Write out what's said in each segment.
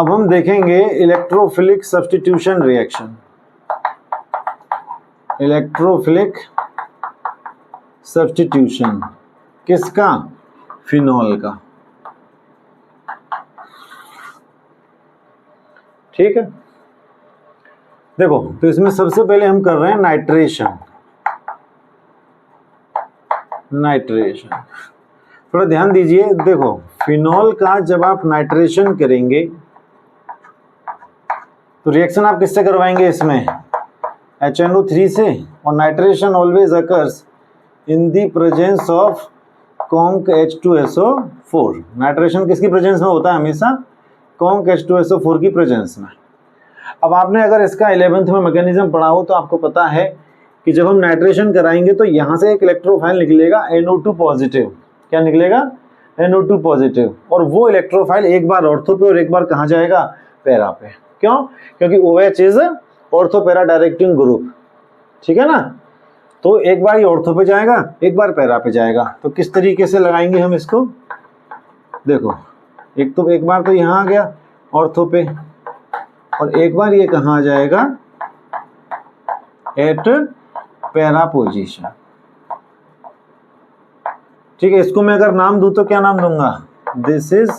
अब हम देखेंगे electrophilic substitution reaction. Electrophilic substitution किसका? फिनॉल का। ठीक है, देखो तो इसमें सबसे पहले हम कर रहे हैं नाइट्रेशन। नाइट्रेशन थोड़ा ध्यान दीजिए। देखो फिनॉल का जब आप नाइट्रेशन करेंगे तो रिएक्शन आप किससे करवाएंगे? इसमें HNO3 से। और nitration always occurs in the presence of conc H2SO4। Nitration किसकी प्रेजेंस में होता है? हमेशा कॉन्क H2SO4 की प्रेजेंस में। अब आपने अगर इसका 11th में मैकेनिज्म पढ़ा हो तो आपको पता है कि जब हम नाइट्रेशन कराएंगे तो यहाँ से एक इलेक्ट्रोफाइल निकलेगा NO2 पॉजिटिव। क्या निकलेगा? NO2 positive. और वो इलेक्ट्रोफाइल एक बार ऑर्थो पे और एक बार कहाँ जाएगा? पैरा पे। क्यों? क्योंकि OH is ortho para directing group. ठीक है ना, तो एक बार ये ऑर्थो पे जाएगा, एक बार पैरा पे जाएगा। तो किस तरीके से लगाएंगे हम इसको? देखो एक बार तो यहाँ आ गया ऑर्थो पे, और एक बार ये कहाँ आ जाएगा? Eight para position. ठीक है, इसको मैं अगर नाम दूं तो क्या नाम दूंगा? दिस इज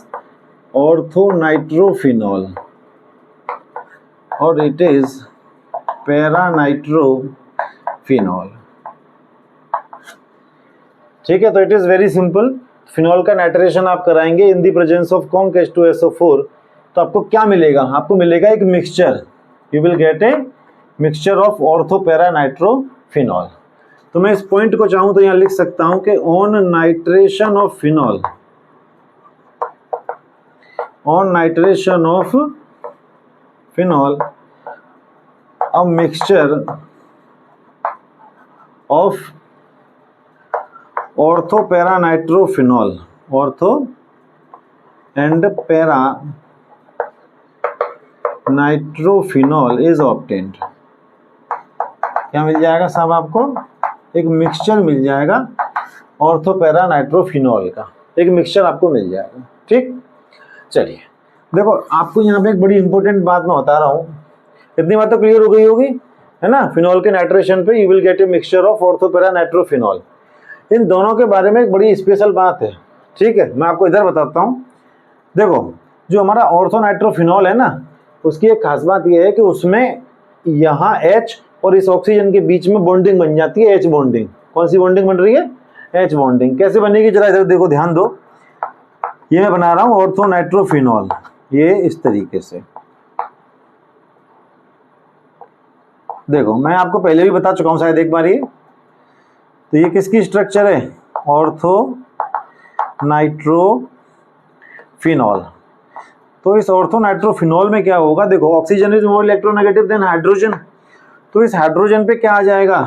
ऑर्थो नाइट्रोफिनॉल और इट इज पैरा नाइट्रोफिनॉल। ठीक है, तो it is very simple. Phenol का नाइट्रेशन आप कराएंगे in the presence of conc H2SO4 तो आपको क्या मिलेगा? आपको मिलेगा एक mixture. You will get a mixture of ortho para nitrophenol. तो मैं इस पॉइंट को चाहूं तो यहां लिख सकता हूं कि on nitration of phenol, on nitration of phenol a mixture of ortho para nitrophenol, ortho and para nitrophenol is obtained. क्या मिल जाएगा साहब? आपको एक मिक्सचर मिल जाएगा ऑर्थो पैरा नाइट्रोफिनॉल का, एक मिक्सचर आपको मिल जाएगा। ठीक, चलिए देखो आपको यहाँ पे एक बड़ी इंपॉर्टेंट बात मैं बता रहा हूँ। इतनी बात तो क्लियर हो गई होगी, है ना? फिनॉल के नाइट्रेशन पे you will get a mixture of ortho para nitrophenol. इन दोनों के बारे में एक बड़ी स्पेशल बात है। ठीक है, मैं आपको इधर बताता हूँ। देखो जो हमारा ऑर्थो नाइट्रोफिनॉल है ना, उसकी एक खास बात यह है कि उसमें यहाँ H और इस ऑक्सीजन के बीच में बॉन्डिंग बन जाती है, H बॉन्डिंग। कौन सी बॉन्डिंग बन रही है? H bonding. कैसे बनेगी जरा इधर देखो, ध्यान दो। ये मैं बना रहा हूँ ऑर्थो नाइट्रोफिनॉल, ये इस तरीके से। देखो मैं आपको पहले भी बता चुका हूँ शायद एक बार। ये तो ये किसकी स्ट्रक्चर है? Ortho nitrophenol. तो इस ऑर्थो नाइट्रोफिनॉल में क्या होगा? देखो oxygen is more electronegative than hydrogen. तो इस हाइड्रोजन पे क्या आ जाएगा?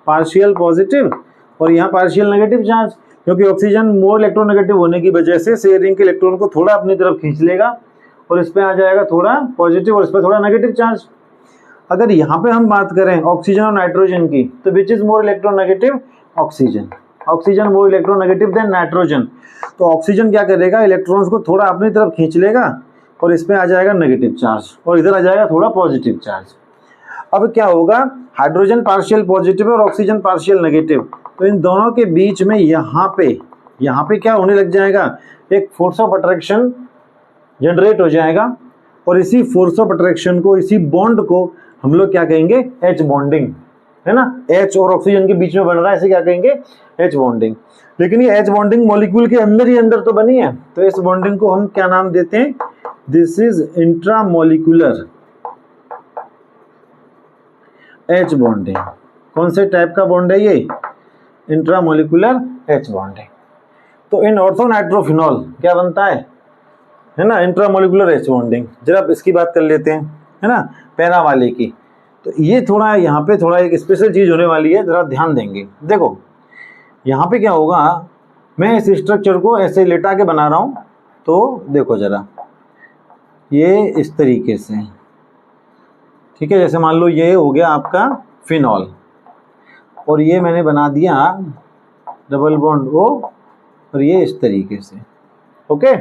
पार्शियल पॉजिटिव और यहाँ पार्शियल नेगेटिव चार्ज, क्योंकि ऑक्सीजन मोर इलेक्ट्रोनेगेटिव होने की वजह से शेयरिंग के इलेक्ट्रॉन को थोड़ा अपनी तरफ खींच लेगा और इस पे आ जाएगा थोड़ा पॉजिटिव और इस पे थोड़ा नेगेटिव चार्ज। अगर यहाँ पे हम बात करें ऑक्सीजन और नाइट्रोजन की, तो which is more electronegative? Oxygen. Oxygen more electronegative than nitrogen. तो ऑक्सीजन क्या करेगा? इलेक्ट्रॉन्स को थोड़ा अपनी तरफ खींच लेगा और इस पे आ जाएगा नेगेटिव चार्ज और इधर आ जाएगा थोड़ा पॉजिटिव चार्ज। अब क्या होगा? हाइड्रोजन पार्शियल पॉजिटिव और ऑक्सीजन पार्शियल नेगेटिव, तो इन दोनों के बीच में यहाँ पे क्या होने लग जाएगा? एक फोर्स ऑफ अट्रैक्शन जनरेट हो जाएगा और इसी फोर्स ऑफ अट्रैक्शन को, इसी बॉन्ड को हम लोग क्या कहेंगे? H बॉन्डिंग, है ना? H और ऑक्सीजन के बीच में बन रहा है, इसे क्या कहेंगे? H bonding. लेकिन ये H बॉन्डिंग मॉलिक्यूल के अंदर ही अंदर तो बनी है, तो इस बॉन्डिंग को हम क्या नाम देते हैं? This is intramolecular H bonding. कौन से टाइप का बॉन्ड है ये? Intramolecular H bonding. तो इन ऑर्थो नाइट्रोफिनॉल क्या बनता है ना? Intramolecular H bonding. जरा इसकी बात कर लेते हैं, है ना, पैरा वाले की। तो ये थोड़ा यहाँ पे थोड़ा एक स्पेशल चीज होने वाली है, जरा ध्यान देंगे। देखो यहाँ पे क्या होगा, मैं इस स्ट्रक्चर को ऐसे लेटा के बना रहा हूँ, तो देखो जरा ये इस तरीके से, ठीक है। जैसे मान लो ये हो गया आपका फिनॉल और ये मैंने बना दिया डबल बॉन्ड O और ये इस तरीके से, ओके।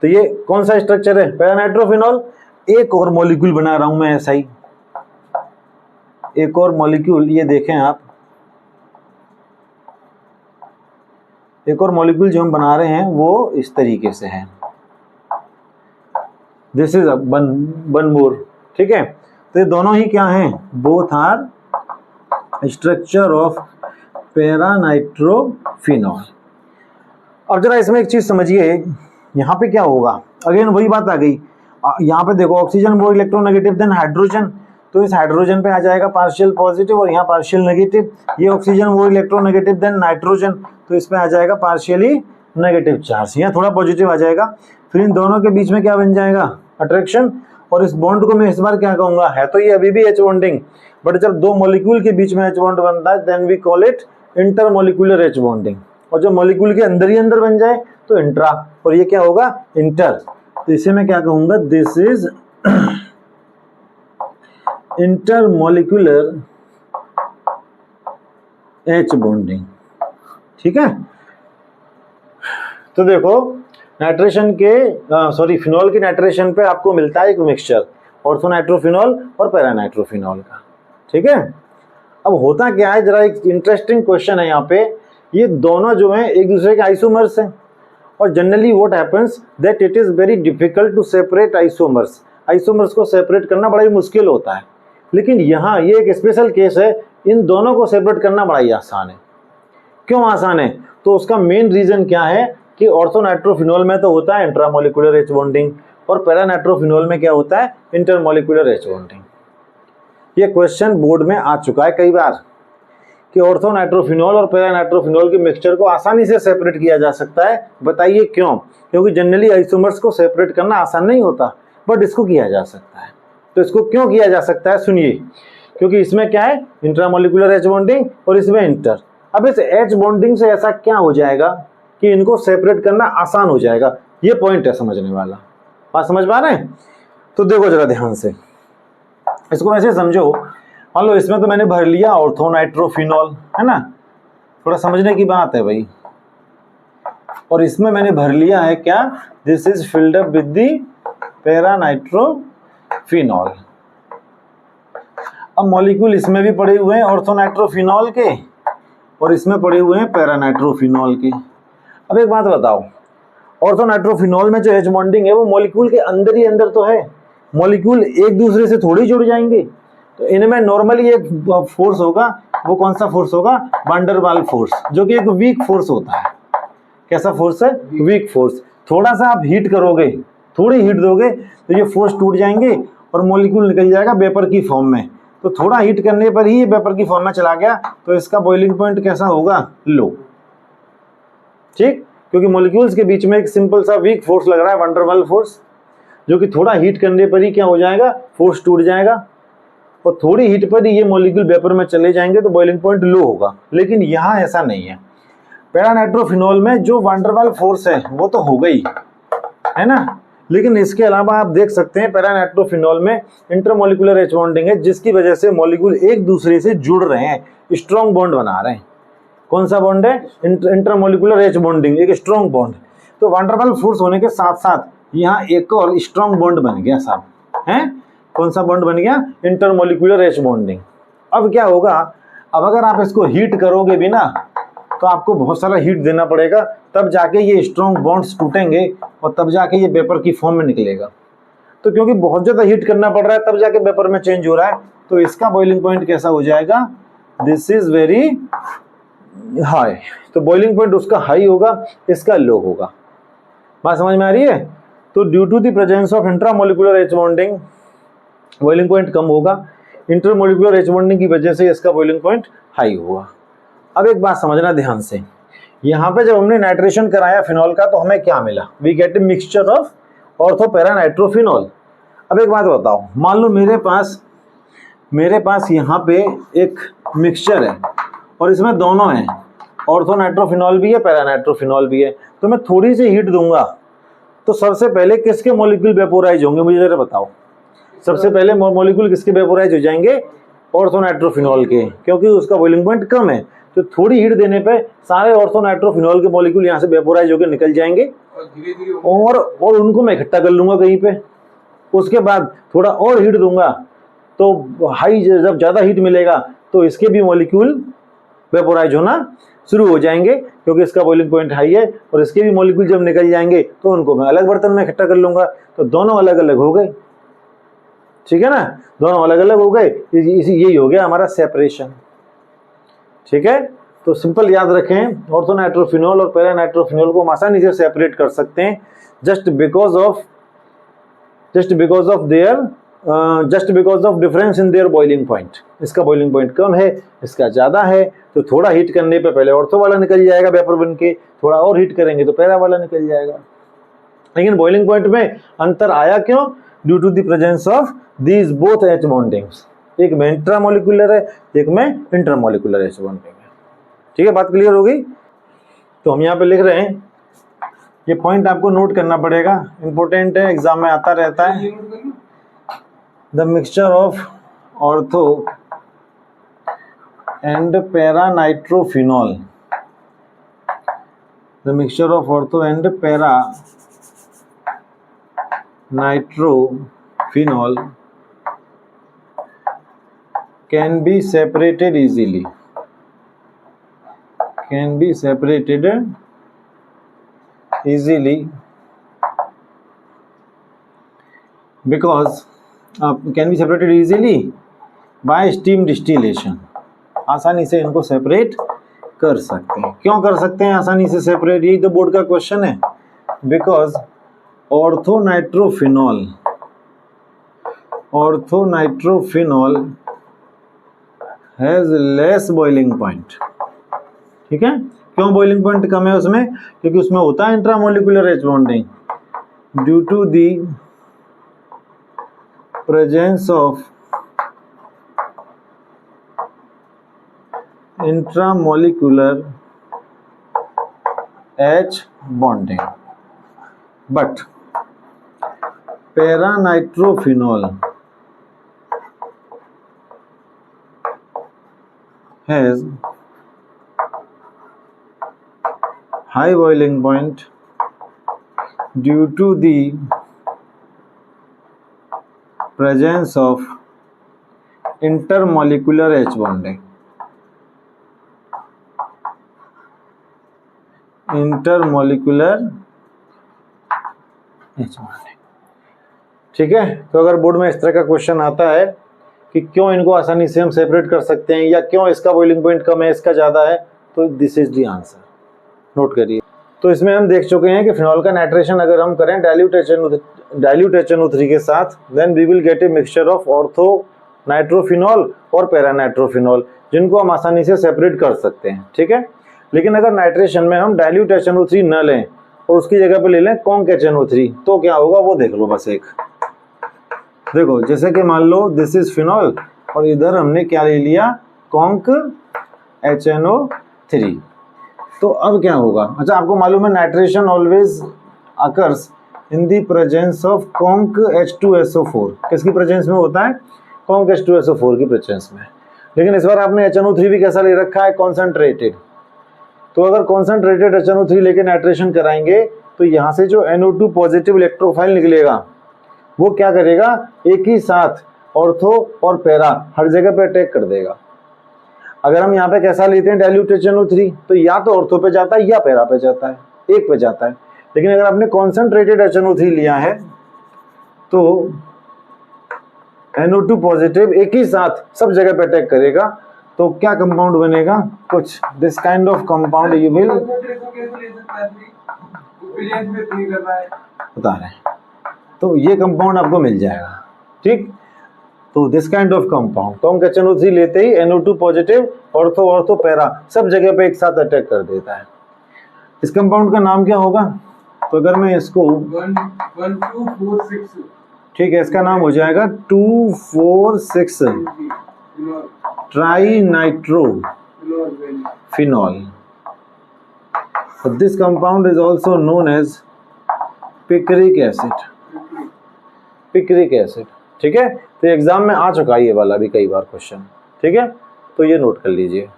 तो ये कौन सा स्ट्रक्चर है, पैरा नाइट्रोफिनॉल। एक और मॉलिक्यूल बना रहा हूं मैं ऐसा ही, एक और मॉलिक्यूल, ये देखें आप, एक और मॉलिक्यूल जो हम बना रहे हैं वो इस तरीके से है, दिस इज वन मोर, ठीक है। तो ये दोनों ही क्या हैं, both are structure of para nitrophenol. अब जरा इसमें एक चीज समझिए, यहाँ पे क्या होगा, अगेन वही बात आ गई, यहाँ पे देखो oxygen more electronegative than hydrogen, तो इस हाइड्रोजन पे आ जाएगा पार्शियल पॉजिटिव और यहाँ पार्शियल नेगेटिव। ये oxygen more electronegative than nitrogen, तो इस पे आ जाएगा पार्शियली नेगेटिव चार्ज, यहाँ थोड़ा पॉजिटिव आ जाएगा। फिर इन दोनों के बीच में क्या बन जाएगा, अट्रैक्शन। और इस बॉन्ड को मैं इस बार क्या कहूंगा, है तो ये अभी भी एच बॉन्डिंग, बट जब दो मॉलिक्यूल के बीच में एच बॉन्ड बनता है then we call it intermolecular H bonding. और जब मॉलिक्यूल के अंदर ही अंदर बन जाए तो इंट्रा, और ये क्या होगा, इंटर। तो इसे मैं क्या कहूंगा, this is intermolecular H bonding, ठीक है। तो देखो नाइट्रेशन के सॉरी फिनॉल की नाइट्रेशन पे आपको मिलता है एक मिक्सचर ऑर्थोनाइट्रोफिनॉल और पैरानाइट्रोफिनॉल का, ठीक है। अब होता क्या है, जरा एक इंटरेस्टिंग क्वेश्चन है यहाँ पे, ये दोनों जो हैं एक दूसरे के आइसोमर्स हैं, और generally what happens that it is very difficult to separate isomers, isomers को सेपरेट करना बड़ा ही मुश्किल होता है। लेकिन यहाँ ये एक स्पेशल केस है, इन दोनों को सेपरेट करना बड़ा ही आसान है। क्यों आसान है, तो उसका मेन रीजन क्या है कि ऑर्थोनाइट्रोफिनॉल में तो होता है इंट्रामोलिकुलर एच बॉन्डिंग, और पैरानाइट्रोफिनॉल में क्या होता है, इंटरमोलिकुलर एच बॉन्डिंग। ये क्वेश्चन बोर्ड में आ चुका है कई बार कि ऑर्थोनाइट्रोफिनॉल और पैरानाइट्रोफिनॉल के मिक्सचर को आसानी से सेपरेट किया जा सकता है। बताइए क्यों, क्योंकि जनरली आइसोमर्स को सेपरेट करना आसान नहीं होता, बट इसको किया जा सकता है। तो इसको क्यों किया जा सकता है, सुनिए, क्योंकि इसमें क्या है, इंट्रामोलिकुलर एच बॉन्डिंग और इसमें इंटर। अब इस एच बॉन्डिंग से ऐसा क्या हो जाएगा कि इनको सेपरेट करना आसान हो जाएगा, ये पॉइंट है समझने वाला। बात समझ पा रहे हैं, तो देखो जरा ध्यान से इसको ऐसे समझो, मान लो इसमें तो मैंने भर लिया ऑर्थोनाइट्रोफिनॉल, है ना, थोड़ा समझने की बात है भाई, और इसमें मैंने भर लिया है क्या, this is filled up with the paranitrophenol. अब मॉलिक्यूल इसमें भी पड़े हुए हैं ऑर्थोनाइट्रोफिनॉल के, और इसमें पड़े हुए हैं पैरानाइट्रोफिनॉल के। अब एक बात बताओ, ऑर्थोनाइट्रोफिनॉल में जो एच बॉन्डिंग है वो मॉलिक्यूल के अंदर ही अंदर तो है, मॉलिक्यूल एक दूसरे से थोड़ी जुड़ जाएंगे। तो इनमें नॉर्मली एक फोर्स होगा, वो कौन सा फोर्स होगा, वैन डर वाल फोर्स, जो कि एक वीक फोर्स होता है। कैसा फोर्स है, वीक फोर्स। थोड़ा सा आप हीट करोगे, थोड़ी हीट दोगे तो ये फोर्स टूट जाएंगे और मॉलिक्यूल निकल जाएगा वेपर की फॉर्म में। तो थोड़ा हीट करने पर ही ये वेपर की फॉर्म में चला गया, तो इसका बॉइलिंग पॉइंट कैसा होगा, लो, ठीक, क्योंकि मॉलिक्यूल्स के बीच में एक सिंपल सा वीक फोर्स लग रहा है, वैन डर वाल फोर्स, जो कि थोड़ा हीट करने पर ही क्या हो जाएगा, फोर्स टूट जाएगा, और थोड़ी हीट पर ही ये मॉलिक्यूल वेपर में चले जाएंगे, तो बॉइलिंग पॉइंट लो होगा। लेकिन यहाँ ऐसा नहीं है, पैरानाइट्रोफिनॉल में जो वैन डर वाल फोर्स है वो तो हो गई है ना, लेकिन इसके अलावा आप देख सकते हैं पैरानाइट्रोफिनॉल में इंटरमोलिकुलर एच बॉन्डिंग है, जिसकी वजह से मॉलिक्यूल एक दूसरे से जुड़ रहे हैं, स्ट्रॉन्ग बॉन्ड बना रहे हैं। कौन सा बॉन्ड है, इंटरमोलिकुलर एच बॉन्डिंग, एक स्ट्रॉन्ग बॉन्ड। तो वैन डर वाल फोर्स होने के साथ साथ यहाँ एक और स्ट्रॉन्ग बॉन्ड बन गया साहब, है, कौन सा बॉन्ड बन गया, इंटरमोलिकुलर एच बॉन्डिंग। अब क्या होगा, अब अगर आप इसको हीट करोगे भी ना, तो आपको बहुत सारा हीट देना पड़ेगा, तब जाके ये स्ट्रॉन्ग बॉन्ड्स टूटेंगे और तब जाके ये वेपर की फॉर्म में निकलेगा। तो क्योंकि बहुत ज़्यादा हीट करना पड़ रहा है तब जाके वेपर में चेंज हो रहा है, तो इसका बॉइलिंग पॉइंट कैसा हो जाएगा, दिस इज वेरी हाई। तो बॉइलिंग पॉइंट उसका हाई होगा, इसका लो होगा। बात समझ में आ रही है। तो due to the presence of intramolecular H bonding boiling point कम होगा, इंटरमोलिकुलर एच बॉन्डिंग की वजह से इसका बॉइलिंग पॉइंट हाई होगा। अब एक बात समझना ध्यान से, यहाँ पे जब हमने नाइट्रेशन कराया फिनॉल का तो हमें क्या मिला, we get a mixture of ortho paranitrophenol. अब एक बात बताओ, मान लो मेरे पास यहाँ पे एक मिक्सचर है और इसमें दोनों हैं, ऑर्थोनाइट्रोफिनॉल भी है पैरानाइट्रोफिनॉल भी है, तो मैं थोड़ी सी हीट दूंगा तो सबसे पहले किसके मॉलिक्यूल वेपोराइज होंगे, मुझे जरा बताओ। सबसे पहले मॉलिक्यूल किसके वेपोराइज हो जाएंगे, ऑर्थोनाइट्रोफिनॉल के, क्योंकि उसका बॉइलिंग पॉइंट कम है। तो थोड़ी हीट देने पे सारे ऑर्थोनाइट्रोफिनॉल के मॉलिक्यूल यहाँ से वेपोराइज होकर निकल जाएंगे और उनको मैं इकट्ठा कर लूंगा कहीं पे, उसके बाद थोड़ा और हीट दूंगा तो हाई, जब ज़्यादा हीट मिलेगा तो इसके भी मॉलिक्यूल वेपोराइज होना शुरू हो जाएंगे क्योंकि इसका बॉइलिंग पॉइंट हाई है, और इसके भी मॉलिक्यूल जब निकल जाएंगे तो उनको मैं अलग बर्तन में इकट्ठा कर लूंगा, तो दोनों अलग अलग हो गए। ठीक है ना, दोनों अलग अलग हो गए, यही हो गया हमारा सेपरेशन। ठीक है, तो सिंपल याद रखें, ऑर्थोनाइट्रोफिनॉल और पैरानाइट्रोफिनॉल को हम आसानी से सेपरेट कर सकते हैं just because of difference in their boiling point. इसका बॉइलिंग पॉइंट कम है, इसका ज़्यादा है, तो थोड़ा हीट करने पे पहले ऑर्थो वाला निकल जाएगा वेपर बन के, थोड़ा और हीट करेंगे तो पैरा वाला निकल जाएगा। लेकिन बॉइलिंग पॉइंट में अंतर आया क्यों? Due to the presence of these both H bondings. एक में इंट्रामोलिकुलर है, एक में इंटरमोलिकुलर एच बॉन्डिंग है। ठीक है, बात क्लियर हो गई? तो हम यहाँ पे लिख रहे हैं, ये पॉइंट आपको नोट करना पड़ेगा, इंपॉर्टेंट है, एग्जाम में आता रहता है। The mixture of ortho and paranitrophenol, the mixture of ortho and paranitrophenol can be separated easily, because can be separated easily by steam distillation। आसानी से इनको सेपरेट कर सकते हैं। क्यों कर सकते हैं आसानी से सेपरेट? यही तो बोर्ड का क्वेश्चन है। Because orthonitrophenol has less boiling point. ठीक है, क्यों बॉइलिंग पॉइंट कम है उसमें? क्योंकि उसमें होता है intramolecular H bonding, due to the presence of intramolecular H bonding. But paranitrophenol has high boiling point due to the presence of intermolecular H bonding। Intermolecular H bonding। ठीक है, तो अगर बोर्ड में इस तरह का क्वेश्चन आता है कि क्यों इनको आसानी से हम सेपरेट कर सकते हैं, या क्यों इसका बॉइलिंग पॉइंट कम है इसका ज़्यादा है, तो this is the answer, note करिए। तो इसमें हम देख चुके हैं कि फिनॉल का नाइट्रेशन अगर हम करें डाइल्यूट HNO3 के साथ, then we will get a mixture of ortho nitrophenol और पैरानाइट्रोफिनॉल, जिनको हम आसानी से सेपरेट कर सकते हैं। ठीक है, लेकिन अगर नाइट्रेशन में हम डाइल्यूट HNO3 न लें और उसकी जगह पे ले लें कॉन्क HNO3, तो क्या होगा वो देख लो। बस एक देखो, जैसे कि मान लो दिस इज फिनॉल और इधर हमने क्या ले लिया, कॉन्क HNO3, तो अब क्या होगा? अच्छा, आपको मालूम है nitration always occurs in the presence of conc H2SO4। किसकी प्रेजेंस में होता है? कॉन्क H2SO4 की प्रेजेंस में। लेकिन इस बार आपने HNO3 भी कैसा ले रखा है? कॉन्सेंट्रेटेड। तो अगर कॉन्सेंट्रेटेड HNO3 लेके नाइट्रेशन कराएंगे तो यहाँ से जो NO2 पॉजिटिव इलेक्ट्रोफाइल निकलेगा वो क्या करेगा, एक ही साथ ऑर्थो और पैरा हर जगह पे अटैक कर देगा। अगर हम यहाँ पे कैसा लेते हैं डाइल्यूट HNO3, तो या तो ऑर्थो पे जाता है या पैरा पे जाता है, एक पे जाता है। लेकिन अगर आपने कॉन्सेंट्रेटेड HNO3 लिया है तो NO2 पॉजिटिव एक ही साथ सब जगह पे अटैक करेगा, तो क्या कंपाउंड बनेगा? कुछ this kind of compound you will बता रहे हैं, तो ये कंपाउंड आपको मिल जाएगा। ठीक, तो this kind of compound conc HNO3 लेते ही NO2 पॉजिटिव ऑर्थो पैरा सब जगह पे एक साथ अटैक कर देता है। इस कंपाउंड का नाम क्या होगा? तो अगर मैं इसको 1246, ठीक है, इसका नाम हो जाएगा 2,4,6 tri nitro phenol. This compound is also known as picric acid. Picric acid, ठीक है, तो एग्जाम में आ चुका है ये वाला भी कई बार क्वेश्चन। ठीक है, तो ये नोट कर लीजिए।